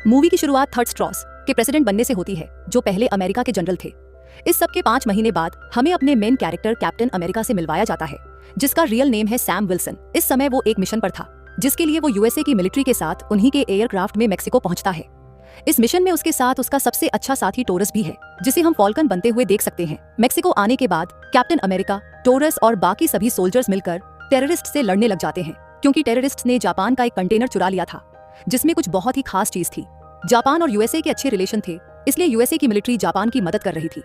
Movie की शुरुआत third straws के प्रेसिडेंट बनने से होती है, जो पहले अमेरिका के जनरल थे। इस सब के 5 महीने बाद हमें अपने मेन कैरेक्टर कैप्टन अमेरिका से मिलवाया जाता है, जिसका रियल नेम है सैम विल्सन। इस समय वो एक मिशन पर था, जिसके लिए वो यूएसए की मिलिट्री के साथ उन्हीं के एयरक्राफ्ट में मेक्सिको पहुंचता है। इस मिशन में उसके साथ उसका सबसे अच्छा साथी टोरस भी है, जिसे हम फॉल्कन बनते हुए देख सकते हैं। मेक्सिको आने के बाद कैप्टन अमेरिका, टोरस और बाकी सभी सोल्जर्स मिलकर टेररिस्ट से लड़ने लग जाते हैं, क्योंकि टेररिस्ट्स ने जापान का एक कंटेनर चुरा लिया था, जिसमें कुछ बहुत ही खास चीज थी। जापान और यूएसए के अच्छे रिलेशन थे, इसलिए यूएसए की मिलिट्री जापान की मदद कर रही थी।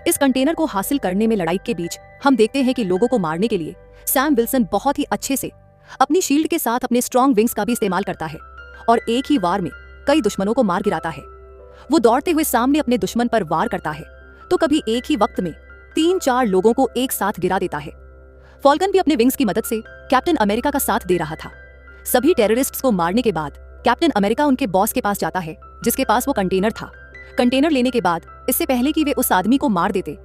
इस कंटेनर को हासिल करने में लड़ाई के बीच हम देखते हैं कि लोगों को मारने के लिए सैम विल्सन बहुत ही अच्छे से अपनी शील्ड के साथ अपने स्ट्रॉन्ग विंग्स का भी इस्तेमाल करता है और एक ही वार में कई दुश्मनों को मार गिराता है। वो दौड़ते हुए सामने अपने दुश्मन पर वार करता है, तो कभी एक ही वक्त में 3-4 लोगों को एक साथ गिरा देता है। फॉल्कन भी अपने विंग्स की मदद से कैप्टन अमेरिका का साथ दे रहा था। सभी टेररिस्ट्स को मारने के बाद कैप्टन अमेरिका उनके बॉस के पास जाता है, जिसके पास वो कंटेनर था। कंटेनर लेने के बाद इससे पहले कि वे उस आदमी को मार देते,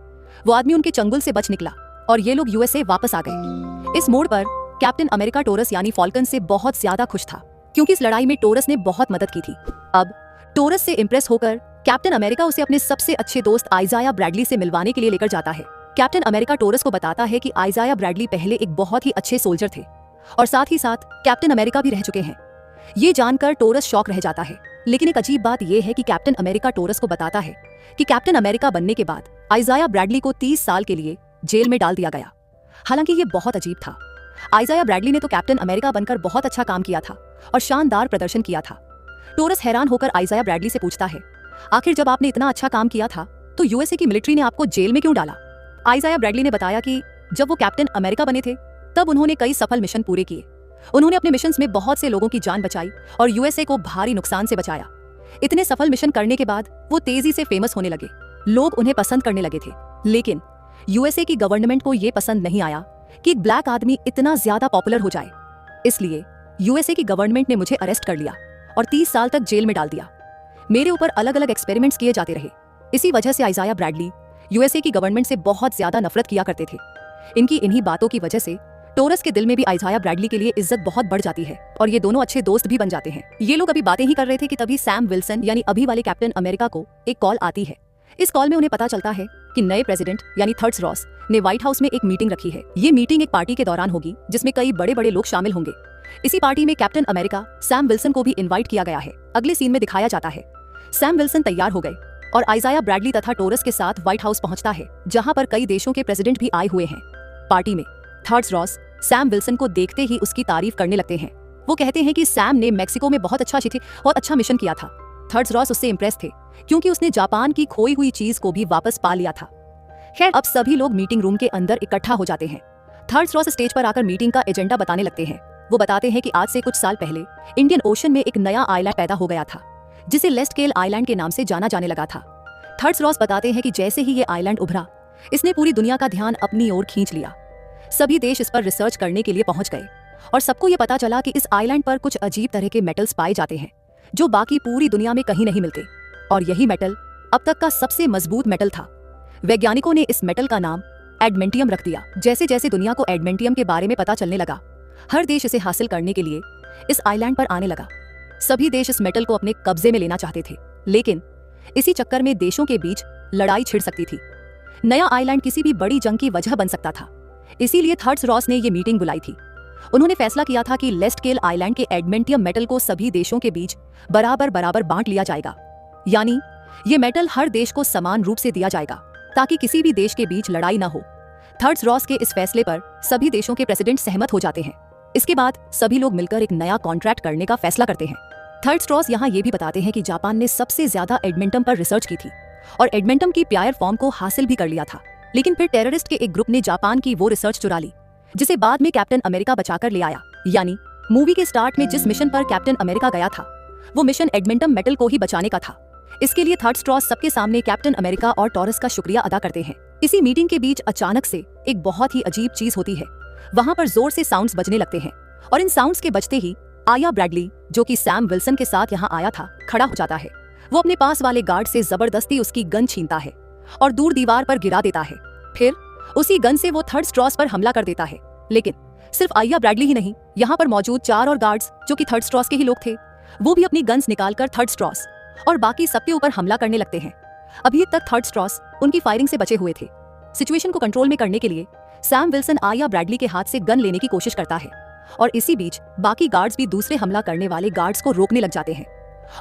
वो आदमी उनके चंगुल से बच निकला और ये लोग यूएसए वापस आ गए। इस मोड़ पर कैप्टन अमेरिका टोरस यानी फॉल्कन से बहुत ज्यादा खुश था, क्योंकि इस लड़ाई में टोरस ने बहुत मदद की थी। अब टोरस से इंप्रेस होकर कैप्टन अमेरिका उसे अपने सबसे अच्छे दोस्त आइजाया ब्रैडली से मिलवाने के लिए लेकर जाता है। कैप्टन अमेरिका टोरस को बताता है कि आइजाया ब्रैडली पहले एक बहुत ही अच्छे सोल्जर थे और साथ ही साथ कैप्टन अमेरिका भी रह चुके हैं। ये जानकर टोरस शॉक रह जाता है, लेकिन एक अजीब बात यह है कि कैप्टन अमेरिका टोरस को बताता है कि कैप्टन अमेरिका बनने के बाद आइजाया ब्रैडली को 30 साल के लिए जेल में डाल दिया गया। हालांकि ये बहुत अजीब था। आइजाया ब्रैडली ने तो कैप्टन अमेरिका बनकर बहुत अच्छा काम किया था और शानदार प्रदर्शन किया था। टोरस हैरान होकर आइजाया ब्रैडली से पूछता है, आखिर जब आपने इतना अच्छा काम किया था तो यूएसए की मिलिट्री ने आपको जेल में क्यों डाला? आइजाया ब्रैडली ने बताया कि जब वो कैप्टन अमेरिका बने थे तब उन्होंने कई सफल मिशन पूरे किए। उन्होंने अपने मिशंस में बहुत से लोगों की जान बचाई और यूएसए को भारी नुकसान से बचाया। इतने सफल मिशन करने के बाद वो तेजी से फेमस होने लगे, लोग उन्हें पसंद करने लगे थे। लेकिन यूएसए की गवर्नमेंट को ये पसंद नहीं आया कि एक ब्लैक आदमी इतना ज्यादा पॉपुलर हो जाए, इसलिए यूएसए की गवर्नमेंट ने मुझे अरेस्ट कर लिया और 30 साल तक जेल में डाल दिया। मेरे ऊपर अलग अलग एक्सपेरिमेंट्स किए जाते रहे। इसी वजह से आइजाया ब्रैडली यूएसए की गवर्नमेंट से बहुत ज्यादा नफरत किया करते थे। इनकी इन्हीं बातों की वजह से टोरस के दिल में भी आइजाया ब्रैडली के लिए इज्जत बहुत बढ़ जाती है और ये दोनों अच्छे दोस्त भी बन जाते हैं। ये लोग अभी बातें ही कर रहे थे कि तभी सैम विल्सन यानी अभी वाले कैप्टन अमेरिका को एक कॉल आती है। इस कॉल में उन्हें पता चलता है कि नए प्रेसिडेंट यानी थर्ड रॉस ने व्हाइट हाउस में एक मीटिंग रखी है। ये मीटिंग एक पार्टी के दौरान होगी, जिसमें कई बड़े बड़े लोग शामिल होंगे। इसी पार्टी में कैप्टन अमेरिका सैम विल्सन को भी इन्वाइट किया गया है। अगले सीन में दिखाया जाता है सैम विल्सन तैयार हो गए और आइजाया ब्रैडली तथा टोरस के साथ व्हाइट हाउस पहुंचता है, जहां पर कई देशों के प्रेसिडेंट भी आए हुए हैं। पार्टी में थर्ड रॉस सैम विल्सन को देखते ही उसकी तारीफ करने लगते हैं। वो कहते हैं कि सैम ने मेक्सिको में बहुत अच्छा मिशन किया था। थर्ड रॉस उससे इंप्रेस थे, क्योंकि उसने जापान की खोई हुई चीज को भी वापस पा लिया था। खैर, अब सभी लोग मीटिंग रूम के अंदर इकट्ठा हो जाते हैं। थर्ड रॉस स्टेज पर आकर मीटिंग का एजेंडा बताने लगते हैं। वो बताते हैं कि आज से कुछ साल पहले इंडियन ओशन में एक नया आइलैंड पैदा हो गया था, जिसे लेस्टकेल आइलैंड के नाम से जाना जाने लगा था। थर्ड रॉस बताते हैं कि जैसे ही ये आइलैंड उभरा, इसने पूरी दुनिया का ध्यान अपनी ओर खींच लिया। सभी देश इस पर रिसर्च करने के लिए पहुंच गए और सबको ये पता चला कि इस आइलैंड पर कुछ अजीब तरह के मेटल्स पाए जाते हैं, जो बाकी पूरी दुनिया में कहीं नहीं मिलते, और यही मेटल अब तक का सबसे मजबूत मेटल था। वैज्ञानिकों ने इस मेटल का नाम एडमेंटियम रख दिया। जैसे जैसे दुनिया को एडमेंटियम के बारे में पता चलने लगा, हर देश इसे हासिल करने के लिए इस आइलैंड पर आने लगा। सभी देश इस मेटल को अपने कब्जे में लेना चाहते थे, लेकिन इसी चक्कर में देशों के बीच लड़ाई छिड़ सकती थी। नया आइलैंड किसी भी बड़ी जंग की वजह बन सकता था। इसीलिए थर्ड रॉस ने ये मीटिंग बुलाई थी। उन्होंने फैसला किया था कि लेस्टकेल आइलैंड के एडमेंटियम मेटल को सभी देशों के बीच बराबर बराबर बांट लिया जाएगा, यानी ये मेटल हर देश को समान रूप से दिया जाएगा, ताकि किसी भी देश के बीच लड़ाई ना हो। थर्ड रॉस के इस फैसले पर सभी देशों के प्रेसिडेंट सहमत हो जाते हैं। इसके बाद सभी लोग मिलकर एक नया कॉन्ट्रैक्ट करने का फैसला करते हैं। थर्ड रॉस यहाँ ये भी बताते हैं कि जापान ने सबसे ज्यादा एडमेंटम पर रिसर्च की थी और एडमेंटम की प्यायर फॉर्म को हासिल भी कर लिया था। लेकिन फिर टेररिस्ट के एक ग्रुप ने जापान की वो रिसर्च चुरा ली, जिसे बाद में कैप्टन अमेरिका बचाकर ले आया। यानी मूवी के स्टार्ट में जिस मिशन पर कैप्टन अमेरिका गया था, वो मिशन एडमेंटम मेटल को ही बचाने का था। इसके लिए थर्ड रॉस सबके सामने कैप्टन अमेरिका और टोरस का शुक्रिया अदा करते हैं। इसी मीटिंग के बीच अचानक से एक बहुत ही अजीब चीज होती है। वहां पर जोर से साउंड्स बजने लगते हैं और इन साउंड्स के बजते ही आया ब्रैडली, जो कि सैम विल्सन के साथ यहाँ आया था, खड़ा हो जाता है। वो अपने पास वाले गार्ड से जबरदस्ती उसकी गन छीनता है और दूर दीवार पर गिरा देता है। फिर उसी गन से वो थर्ड रॉस पर हमला कर देता है। लेकिन सिर्फ आया ब्रैडली ही नहीं, यहाँ पर मौजूद 4 और गार्ड्स, जो कि थर्ड रॉस के ही लोग थे, वो भी अपनी गन्स निकालकर थर्ड स्ट्रॉस और बाकी सबके ऊपर हमला करने लगते हैं। अभी तक थर्ड स्ट्रॉस उनकी फायरिंग से बचे हुए थे। सिचुएशन को कंट्रोल में करने के लिए सैम विल्सन आया ब्रैडली के हाथ से गन लेने की कोशिश करता है और इसी बीच बाकी गार्ड्स भी दूसरे हमला करने वाले गार्ड्स को रोकने लग जाते हैं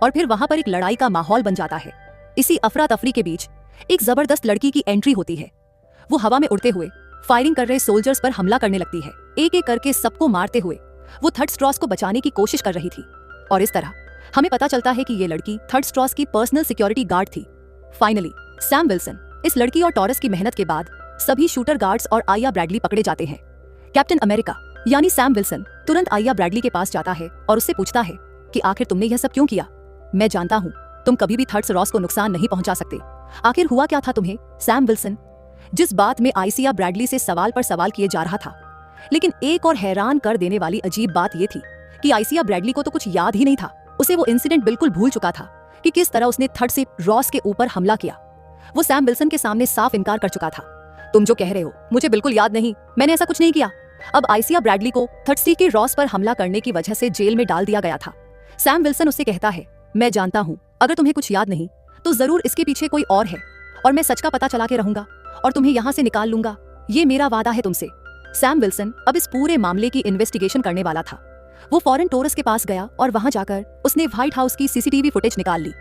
और फिर वहां पर एक लड़ाई का माहौल बन जाता है। इसी अफरा तफरी के बीच एक जबरदस्त लड़की की एंट्री होती है। वो हवा में उड़ते हुए फायरिंग कर रहे सोल्जर्स पर हमला करने लगती है। एक एक करके सबको मारते हुए वो थर्ड स्ट्रॉस को बचाने की कोशिश कर रही थी और इस तरह हमें पता चलता है कि ये लड़की थर्ड स्ट्रॉस की पर्सनल सिक्योरिटी गार्ड थी। फाइनली सैम विल्सन, इस लड़की और टॉरस की मेहनत के बाद सभी शूटर गार्ड्स और आया ब्रैडली पकड़े जाते हैं। कैप्टन अमेरिका यानी सैम विल्सन तुरंत आया ब्रैडली के पास जाता है और उससे पूछता है कि आखिर तुमने यह सब क्यों किया। मैं जानता हूँ तुम कभी भी थर्ड स्ट्रॉस को नुकसान नहीं पहुंचा सकते। आखिर हुआ क्या था तुम्हें, सैम विल्सन? जिस बात में आइसिया ब्रैडली से सवाल पर सवाल किए जा रहा था, लेकिन एक और हैरान कर देने वाली अजीब बात यह थी कि आइसिया ब्रैडली को तो कुछ याद ही नहीं था। उसे वो इंसिडेंट बिल्कुल भूल चुका था कि किस तरह उसने थर्ड से रॉस के ऊपर हमला किया। वो सैम विल्सन के सामने साफ इनकार कर चुका था। तुम जो कह रहे हो मुझे बिल्कुल याद नहीं, मैंने ऐसा कुछ नहीं किया। अब आइसिया ब्रैडली को थर्ड सी के रॉस पर हमला करने की वजह से जेल में डाल दिया गया था। सैम विल्सन उससे कहता है, मैं जानता हूँ अगर तुम्हें कुछ याद नहीं तो जरूर इसके पीछे कोई और है और मैं सच का पता चला के रहूंगा और तुम्हें यहाँ से निकाल लूंगा। ये मेरा वादा है तुमसे। सैम विल्सन अब इस पूरे मामले की इन्वेस्टिगेशन करने वाला था। वो फौरन टोरस के पास गया और वहां जाकर उसने व्हाइट हाउस की सीसीटीवी फुटेज निकाल ली।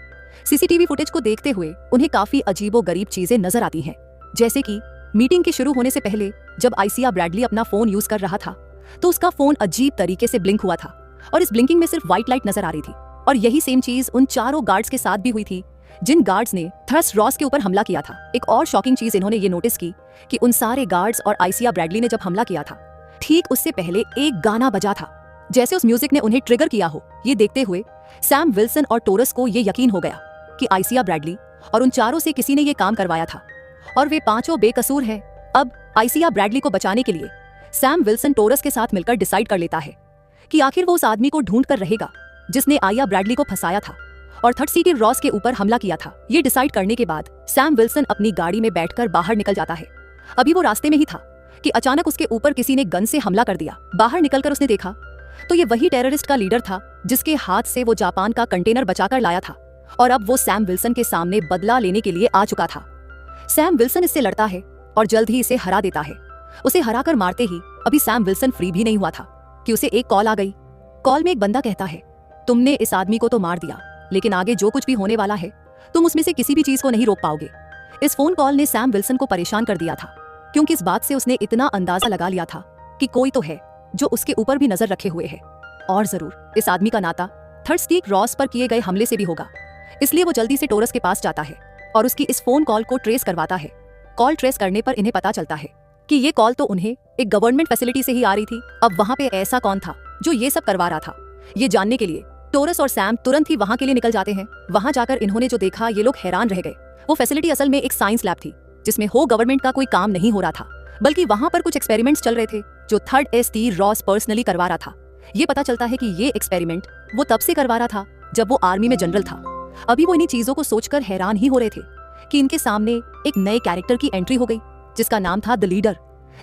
सीसीटीवी फुटेज को देखते हुए उन्हें काफी अजीबोगरीब चीजें नजर आती हैं, जैसे कि मीटिंग के शुरू होने से पहले जब आइसिया ब्रैडली अपना फोन यूज कर रहा था तो उसका फोन अजीब तरीके से ब्लिंक हुआ था और इस ब्लिंकिंग में सिर्फ व्हाइट लाइट नजर आ रही थी। और यही सेम चीज उन चारों गार्ड्स के साथ भी हुई थी जिन गार्ड्स ने थर्ड रॉस के ऊपर हमला किया था। एक और शॉकिंग चीज इन्होंने ये नोटिस की कि उन सारे गार्ड्स और आइसिया ब्रैडली ने जब हमला किया था ठीक उससे पहले एक गाना बजा था, जैसे उस म्यूजिक ने उन्हें ट्रिगर किया हो। ये देखते हुए सैम विल्सन और टोरस को ये यकीन हो गया कि आइसिया ब्रैडली और उन चारों से किसी ने ये काम करवाया था और वे पांचों बेकसूर हैं। अब आइसिया ब्रैडली को बचाने के लिए सैम विल्सन टोरस के साथ मिलकर डिसाइड कर लेता है कि आखिर वो उस आदमी को ढूंढ कर रहेगा जिसने आया ब्रैडली को फंसाया था और थर्ड सी के रॉस के ऊपर हमला किया था। ये डिसाइड करने के बाद सैम विल्सन अपनी गाड़ी में बैठकर बाहर निकल जाता है। अभी वो रास्ते में ही था कि अचानक उसके ऊपर किसी ने गन से हमला कर दिया। बाहर निकलकर उसने देखा तो ये वही टेररिस्ट का लीडर था जिसके हाथ से वो जापान का कंटेनर बचाकर लाया था और अब वो सैम विल्सन के सामने बदला लेने के लिए आ चुका था। सैम विल्सन इससे लड़ता है और जल्द ही इसे हरा देता है। उसे हराकर मारते ही अभी सैम विल्सन फ्री भी नहीं हुआ था कि उसे एक कॉल आ गई। कॉल में एक बंदा कहता है, तुमने इस आदमी को तो मार दिया लेकिन आगे जो कुछ भी होने वाला है तुम उसमें से किसी भी चीज को नहीं रोक पाओगे। इस फोन कॉल ने सैम विल्सन को परेशान कर दिया था क्योंकि इस बात से उसने इतना अंदाजा लगा लिया था कि कोई तो है जो उसके ऊपर भी नजर रखे हुए है और जरूर इस आदमी का नाता थर्ड स्टीक रॉस पर किए गए हमले से भी होगा। इसलिए वो जल्दी से टोरस के पास जाता है और उसकी इस फोन कॉल को ट्रेस करवाता है। कॉल ट्रेस करने पर इन्हें पता चलता है कि ये कॉल तो उन्हें एक गवर्नमेंट फैसिलिटी से ही आ रही थी। अब वहां पे ऐसा कौन था जो ये सब करवा रहा था, ये जानने के लिए टोरस और सैम तुरंत ही वहां के लिए निकल जाते हैं। वहां जाकर इन्होंने जो देखा ये लोग हैरान रह गए। वो फैसिलिटी असल में एक साइंस लैब थी जिसमें गवर्नमेंट का कोई काम नहीं हो रहा था, बल्कि वहां पर कुछ एक्सपेरिमेंट्स चल रहे थे जो थर्ड एसटी रॉस पर्सनली करवा रहा था। ये पता चलता है कि ये एक्सपेरिमेंट वो तब से करवा रहा था जब वो आर्मी में जनरल था। अभी वो इन्हीं चीजों को सोचकर हैरान ही हो रहे थे कि इनके सामने एक नए कैरेक्टर की एंट्री हो गई जिसका नाम था द लीडर,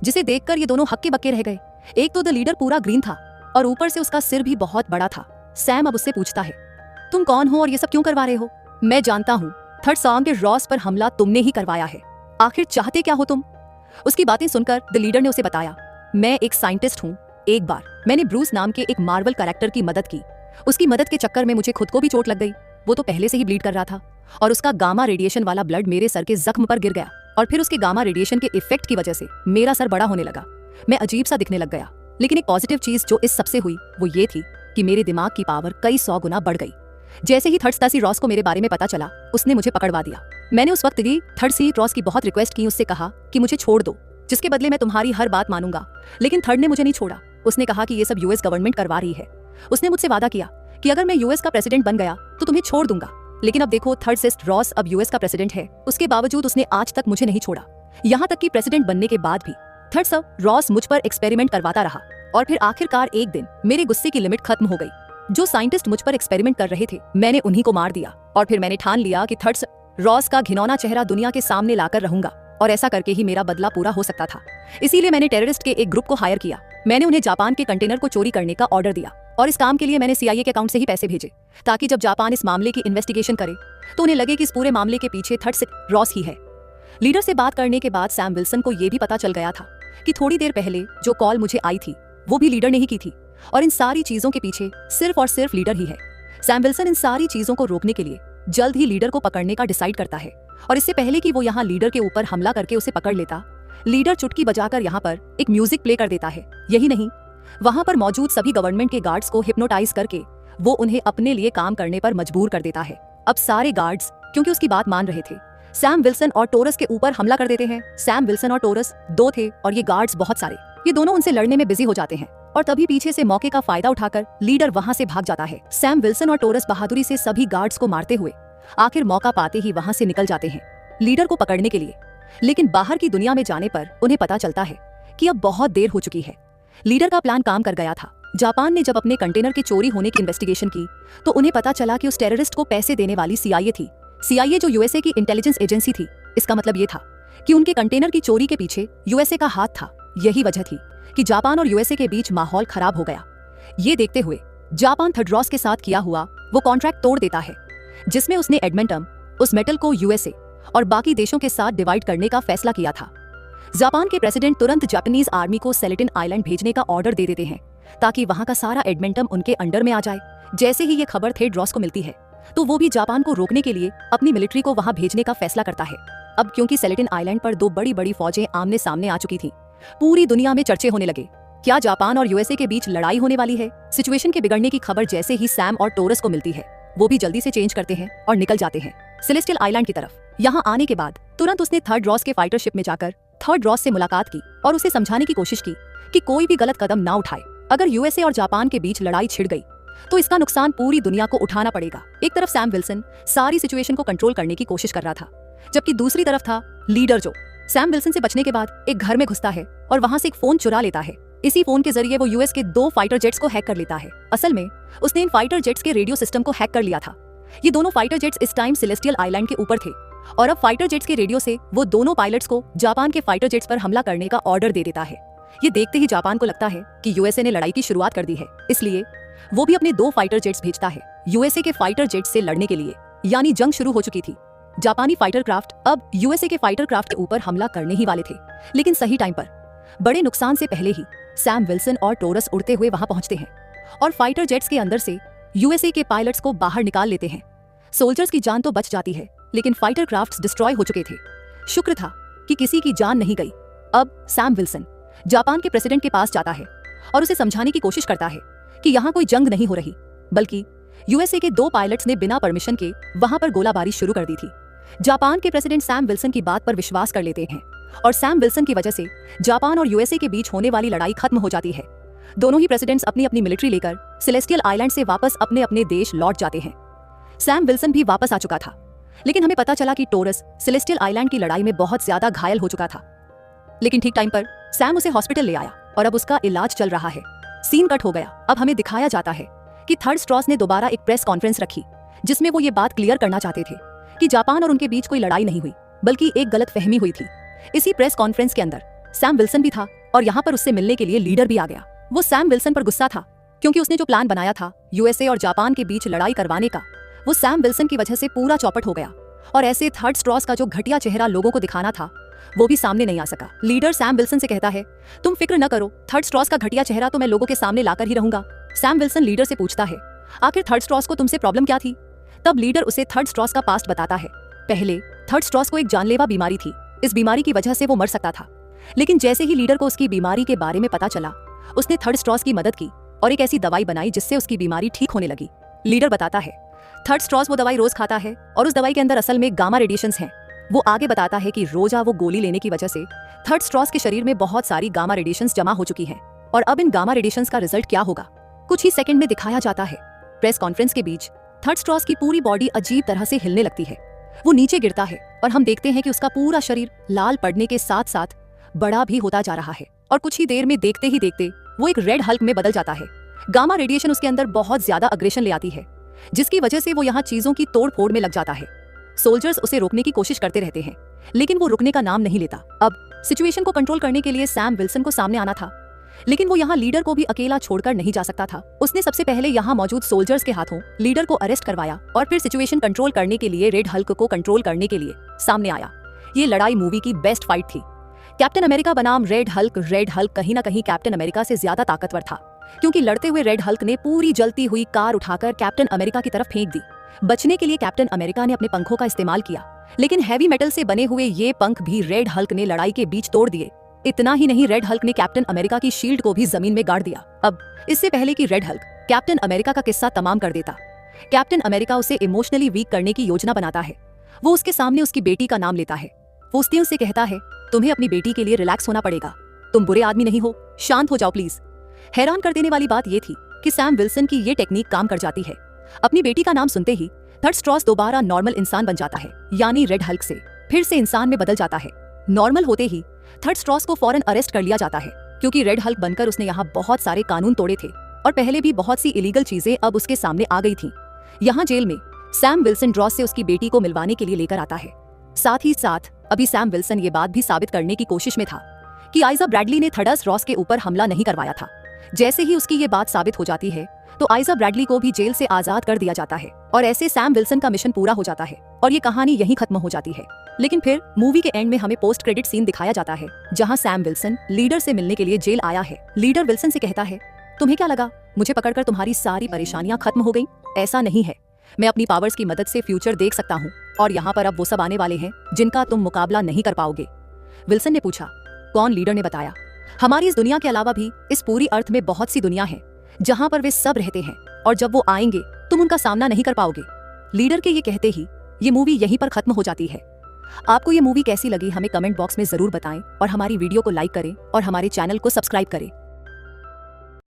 जिसे देखकर ये दोनों हक्के बक्के रह गए। एक तो द लीडर पूरा ग्रीन था और ऊपर से उसका सिर भी बहुत बड़ा था। सैम अब उससे पूछता है, तुम कौन हो और ये सब क्यों करवा रहे हो? मैं जानता हूँ थर्ड सॉन्ग के रॉस पर हमला तुमने ही करवाया है, आखिर चाहते क्या हो तुम? उसकी बातें सुनकर द लीडर ने उसे बताया, मैं एक साइंटिस्ट हूँ। एक बार मैंने ब्रूस नाम के एक मार्वल कैरेक्टर की मदद की। उसकी मदद के चक्कर में मुझे खुद को भी चोट लग गई। वो तो पहले से ही ब्लीड कर रहा था और उसका गामा रेडिएशन वाला ब्लड मेरे सर के जख्म पर गिर गया और फिर उसके गामा रेडिएशन के इफेक्ट की वजह से मेरा सर बड़ा होने लगा। मैं अजीब सा दिखने लग गया। लेकिन एक पॉजिटिव चीज जो इस सबसे हुई वो ये थी कि मेरे दिमाग की पावर कई 100 गुना बढ़ गई। जैसे ही थर्ड सी रॉस को मेरे बारे में पता चला उसने मुझे पकड़वा दिया। मैंने उस वक्त भी थर्ड सी रॉस की बहुत रिक्वेस्ट की, उससे कहा कि मुझे छोड़ दो, जिसके बदले मैं तुम्हारी हर बात मानूंगा। लेकिन थर्ड ने मुझे नहीं छोड़ा। उसने कहा कि ये सब यूएस गवर्नमेंट करवा रही है। उसने मुझसे वादा किया कि अगर मैं यूएस का प्रेसिडेंट बन गया तो तुम्हें छोड़ दूंगा। लेकिन अब देखो, थर्ड सिस्ट रॉस अब यूएस का प्रेसिडेंट है, उसके बावजूद उसने आज तक मुझे नहीं छोड़ा। यहाँ तक कि प्रेसिडेंट बनने के बाद भी थर्ड सब रॉस मुझ पर एक्सपेरिमेंट करवाता रहा और फिर आखिरकार एक दिन मेरे गुस्से की लिमिट खत्म हो गई। जो साइंटिस्ट मुझ पर एक्सपेरिमेंट कर रहे थे मैंने उन्हीं को मार दिया और फिर मैंने ठान लिया कि थर्ड रॉस का घिनौना चेहरा दुनिया के सामने लाकर रहूंगा और ऐसा करके ही मेरा बदला पूरा हो सकता था। इसीलिए मैंने टेररिस्ट के एक ग्रुप को हायर किया। मैंने उन्हें जापान के कंटेनर को चोरी करने का ऑर्डर दिया और इस काम के लिए मैंने CIA के अकाउंट से ही पैसे भेजे, ताकि जब जापान इस मामले की इन्वेस्टिगेशन करे तो उन्हें लगे कि इस पूरे मामले के पीछे थर्ड रॉस ही है। लीडर से बात करने के बाद सैम विल्सन को यह भी पता चल गया था कि थोड़ी देर पहले जो कॉल मुझे आई थी वो भी लीडर ने ही की थी, और इन सारी चीजों के पीछे सिर्फ और सिर्फ लीडर ही है। सैम विल्सन इन सारी चीजों को रोकने के लिए जल्द ही लीडर को पकड़ने का डिसाइड करता है, और इससे पहले कि वो यहाँ लीडर के ऊपर हमला करके उसे पकड़ लेता, लीडर चुटकी बजाकर यहाँ पर एक म्यूजिक प्ले कर देता है। यही नहीं, वहां पर मौजूद सभी गवर्नमेंट के गार्ड्स को हिप्नोटाइज करके वो उन्हें अपने लिए काम करने पर मजबूर कर देता है। अब सारे गार्ड्स क्योंकि उसकी बात मान रहे थे, सैम विल्सन और टोरस के ऊपर हमला कर देते हैं। सैम विल्सन और टोरस दो थे और ये गार्ड्स बहुत सारे, ये दोनों उनसे लड़ने में बिजी हो जाते हैं, और तभी पीछे से मौके का फायदा उठाकर लीडर वहां से भाग जाता है। सैम विल्सन और टोरस बहादुरी से सभी गार्ड्स को मारते हुए आखिर मौका पाते ही वहां से निकल जाते हैं लीडर को पकड़ने के लिए। लेकिन बाहर की दुनिया में जाने पर उन्हें पता चलता है कि अब बहुत देर हो चुकी है। लीडर का प्लान काम कर गया था। जापान ने जब अपने कंटेनर के चोरी होने की इन्वेस्टिगेशन की तो उन्हें पता चला कि उस टेररिस्ट को पैसे देने वाली CIA थी। CIA जो USA की इंटेलिजेंस एजेंसी थी। इसका मतलब ये था कि उनके कंटेनर की चोरी के पीछे USA का हाथ था। यही वजह थी कि जापान और USA के बीच माहौल खराब हो गया। ये देखते हुए जापान थर्ड रॉस के साथ किया हुआ वो कॉन्ट्रैक्ट तोड़ देता है, जिसमें उसने एडमंटम उस मेटल को USA और बाकी देशों के साथ डिवाइड करने का फैसला किया था। जापान के प्रेसिडेंट तुरंत जापानीज आर्मी को सेलेटिन आइलैंड भेजने का ऑर्डर दे देते हैं, ताकि वहां का सारा एडमंटम उनके अंडर में आ जाए। जैसे ही ये खबर थर्ड रॉस को मिलती है तो वो भी जापान को रोकने के लिए अपनी मिलिट्री को वहां भेजने का फैसला करता है। अब क्योंकि सेलेटिन आइलैंड पर दो बड़ी बड़ी फौजें आमने सामने आ चुकी थी, पूरी दुनिया में चर्चे होने लगे। क्या जापान और USA के बीच लड़ाई होने वाली है? सिचुएशन के बिगड़ने की खबर जैसे ही सैम और टोरस को मिलती है, वो भी जल्दी से चेंज करते हैं और निकल जाते हैं सेलेस्टियल आइलैंड की तरफ। यहाँ आने के बाद तुरंत उसने थर्ड रॉस के फाइटर शिप में जाकर थर्ड रॉस से मुलाकात की और उसे समझाने की कोशिश की कि कोई भी गलत कदम ना उठाए। अगर USA और जापान के बीच लड़ाई छिड़ गई तो इसका नुकसान पूरी दुनिया को उठाना पड़ेगा। एक तरफ सैम विल्सन सारी सिचुएशन को कंट्रोल करने की कोशिश कर रहा था, जबकि दूसरी तरफ था लीडर, जो सैम विल्सन से बचने के बाद एक घर में घुसता है और वहां से एक फोन चुरा लेता है। इसी फोन के जरिए वो US के 2 फाइटर जेट्स को हैक कर लेता है। असल में उसने इन फाइटर जेट्स के रेडियो सिस्टम को हैक कर लिया था। ये दोनों फाइटर जेट्स इस टाइम सेलेस्टियल आइलैंड के ऊपर थे, और अब फाइटर जेट्स के रेडियो से वो दोनों पायलट्स को जापान के फाइटर जेट्स पर हमला करने का ऑर्डर दे देता है। ये देखते ही जापान को लगता है कि USA ने लड़ाई की शुरुआत कर दी है, इसलिए वो भी अपने 2 फाइटर जेट्स भेजता है USA के फाइटर जेट्स से लड़ने के लिए। यानी जंग शुरू हो चुकी थी। जापानी फाइटर क्राफ्ट अब USA के फाइटर क्राफ्ट के ऊपर हमला करने ही वाले थे, लेकिन सही टाइम पर बड़े नुकसान से पहले ही सैम विल्सन और टोरस उड़ते हुए वहां पहुंचते हैं और फाइटर जेट्स के अंदर से USA के पायलट्स को बाहर निकाल लेते हैं। सोल्जर्स की जान तो बच जाती है, लेकिन फाइटर क्राफ्ट्स डिस्ट्रॉय हो चुके थे। शुक्र था कि किसी की जान नहीं गई। अब सैम विल्सन जापान के प्रेसिडेंट के पास जाता है और उसे समझाने की कोशिश करता है कि यहाँ कोई जंग नहीं हो रही, बल्कि USA के 2 पायलट्स ने बिना परमिशन के वहां पर गोलाबारी शुरू कर दी थी। जापान के प्रेसिडेंट सैम विल्सन की बात पर विश्वास कर लेते हैं और सैम विल्सन की वजह से जापान और USA के बीच होने वाली लड़ाई खत्म हो जाती है। दोनों ही प्रेसिडेंट्स अपनी अपनी मिलिट्री लेकर सेलेस्टियल आइलैंड से वापस अपने अपने देश लौट जाते हैं। सैम विल्सन भी वापस आ चुका था, लेकिन हमें पता चला कि टोरस सेलेस्टियल आइलैंड की लड़ाई में बहुत ज्यादा घायल हो चुका था। लेकिन ठीक टाइम पर सैम उसे हॉस्पिटल ले आया और अब उसका इलाज चल रहा है। सीन कट हो गया। अब हमें दिखाया जाता है कि थर्ड रॉस ने दोबारा एक प्रेस कॉन्फ्रेंस रखी, जिसमें वो ये बात क्लियर करना चाहते थे कि जापान और उनके बीच कोई लड़ाई नहीं हुई, बल्कि एक गलतफहमी हुई थी। इसी प्रेस कॉन्फ्रेंस के अंदर सैम विल्सन भी था और यहाँ पर उससे मिलने के लिए लीडर भी आ गया। वो सैम विल्सन पर गुस्सा था क्योंकि उसने जो प्लान बनाया था USA और जापान के बीच लड़ाई करवाने का, वो सैम विल्सन की वजह से पूरा चौपट हो गया, और ऐसे थर्ड रॉस का जो घटिया चेहरा लोगों को दिखाना था वो भी सामने नहीं आ सका। लीडर सैम विल्सन से कहता है, तुम फिक्र न करो, थर्ड रॉस का घटिया चेहरा तो मैं लोगों के सामने लाकर ही रहूंगा। सैम विल्सन लीडर से पूछता है, आखिर थर्ड रॉस को तुमसे प्रॉब्लम क्या थी? तब लीडर उसे थर्ड रॉस का पास्ट बताता है। पहले थर्ड रॉस को एक जानलेवा बीमारी थी। इस बीमारी की वजह से वो मर सकता था, लेकिन जैसे ही लीडर को उसकी बीमारी के बारे में पता चला, उसने थर्ड रॉस की मदद की और एक ऐसी दवाई बनाई जिससे उसकी बीमारी ठीक होने लगी। लीडर बताता है, थर्ड रॉस वो दवाई रोज खाता है और उस दवाई के अंदर असल में गामा रेडिएशंस हैं। वो आगे बताता है कि रोजा वो गोली लेने की वजह से थर्ड रॉस के शरीर में बहुत सारी गामा रेडिएशंस जमा हो चुकी हैं, और अब इन गामा रेडिएशंस का रिजल्ट क्या होगा कुछ ही सेकंड में दिखाया जाता है। प्रेस कॉन्फ्रेंस के बीच थर्ड रॉस की पूरी बॉडी अजीब तरह से हिलने लगती है। वो नीचे गिरता है और हम देखते हैं कि उसका पूरा शरीर लाल पड़ने के साथ साथ बड़ा भी होता जा रहा है, और कुछ ही देर में देखते ही देखते वो एक रेड हल्क में बदल जाता है। गामा रेडिएशन उसके अंदर बहुत ज्यादा अग्रेशन ले आती है, जिसकी वजह से वो यहाँ चीजों की तोड़ फोड़ में लग जाता है। सोल्जर्स उसे रोकने की कोशिश करते रहते हैं, लेकिन वो रुकने का नाम नहीं लेता। अब सिचुएशन को कंट्रोल करने के लिए सैम विल्सन को सामने आना था, लेकिन वो यहाँ लीडर को भी अकेला छोड़कर नहीं जा सकता था। उसने सबसे पहले यहाँ मौजूद सोल्जर्स के हाथों लीडर को अरेस्ट करवाया और फिर सिचुएशन कंट्रोल करने के लिए रेड हल्क को कंट्रोल करने के लिए सामने आया। ये लड़ाई मूवी की बेस्ट फाइट थी। कैप्टन अमेरिका बनाम रेड हल्क कहीं ना कहीं कैप्टन अमेरिका से ज्यादा ताकतवर था, क्योंकि लड़ते हुए रेड हल्क ने पूरी जलती हुई कार उठाकर कैप्टन अमेरिका की तरफ फेंक दी। बचने के लिए कैप्टन अमेरिका ने अपने पंखों का इस्तेमाल किया, लेकिन हैवी मेटल से बने हुए ये पंख भी रेड हल्क ने लड़ाई के बीच तोड़ दिए। इतना ही नहीं, रेड हल्क ने कैप्टन अमेरिका की शील्ड को भी जमीन में गाड़ दिया। अब इससे पहले कि रेड हल्क कैप्टन अमेरिका का किस्सा तमाम कर देता, कैप्टन अमेरिका उसे इमोशनली वीक करने की योजना बनाता है। वो उसके सामने उसकी बेटी का नाम लेता है। वो उसे कहता है, तुम्हें अपनी बेटी के लिए रिलैक्स होना पड़ेगा, तुम बुरे आदमी नहीं हो, शांत हो जाओ प्लीज। हैरान कर देने वाली बात यह थी कि सैम विल्सन की ये टेक्निक काम कर जाती है। अपनी बेटी का नाम सुनते ही थर्ड स्ट्रॉस दोबारा नॉर्मल इंसान बन जाता है, यानी रेड हल्क से फिर से इंसान में बदल जाता है। नॉर्मल होते ही थर्ड स्ट्रॉस को फौरन अरेस्ट कर लिया जाता है, क्योंकि रेड हल्क बनकर उसने यहाँ बहुत सारे कानून तोड़े थे और पहले भी बहुत सी इलीगल चीजें अब उसके सामने आ गई थी। यहाँ जेल में सैम विल्सन ड्रॉस से उसकी बेटी को मिलवाने के लिए लेकर आता है। साथ ही साथ अभी सैम विल्सन ये बात भी साबित करने की कोशिश में था कि आइजा ब्रैडली ने थर्डस रॉस के ऊपर हमला नहीं करवाया था। जैसे ही उसकी ये बात साबित हो जाती है तो आइजा ब्रैडली को भी जेल से आजाद कर दिया जाता है और ऐसे सैम विल्सन का मिशन पूरा हो जाता है और ये कहानी यहीं खत्म हो जाती है। लेकिन फिर मूवी के एंड में हमें पोस्ट क्रेडिट सीन दिखाया जाता है, जहां सैम विल्सन लीडर से मिलने के लिए जेल आया है। लीडर विल्सन से कहता है, तुम्हें क्या लगा मुझे पकड़कर तुम्हारी सारी परेशानियां खत्म हो गई? ऐसा नहीं है, मैं अपनी पावर्स की मदद से फ्यूचर देख सकता हूँ और यहाँ पर अब वो सब आने वाले हैं जिनका तुम मुकाबला नहीं कर पाओगे। विल्सन ने पूछा, कौन? लीडर ने बताया, हमारी इस दुनिया के अलावा भी इस पूरी अर्थ में बहुत सी दुनिया है जहां पर वे सब रहते हैं और जब वो आएंगे तुम उनका सामना नहीं कर पाओगे। लीडर के ये कहते ही ये मूवी यहीं पर खत्म हो जाती है। आपको ये मूवी कैसी लगी हमें कमेंट बॉक्स में जरूर बताएं और हमारी वीडियो को लाइक करें और हमारे चैनल को सब्सक्राइब करें।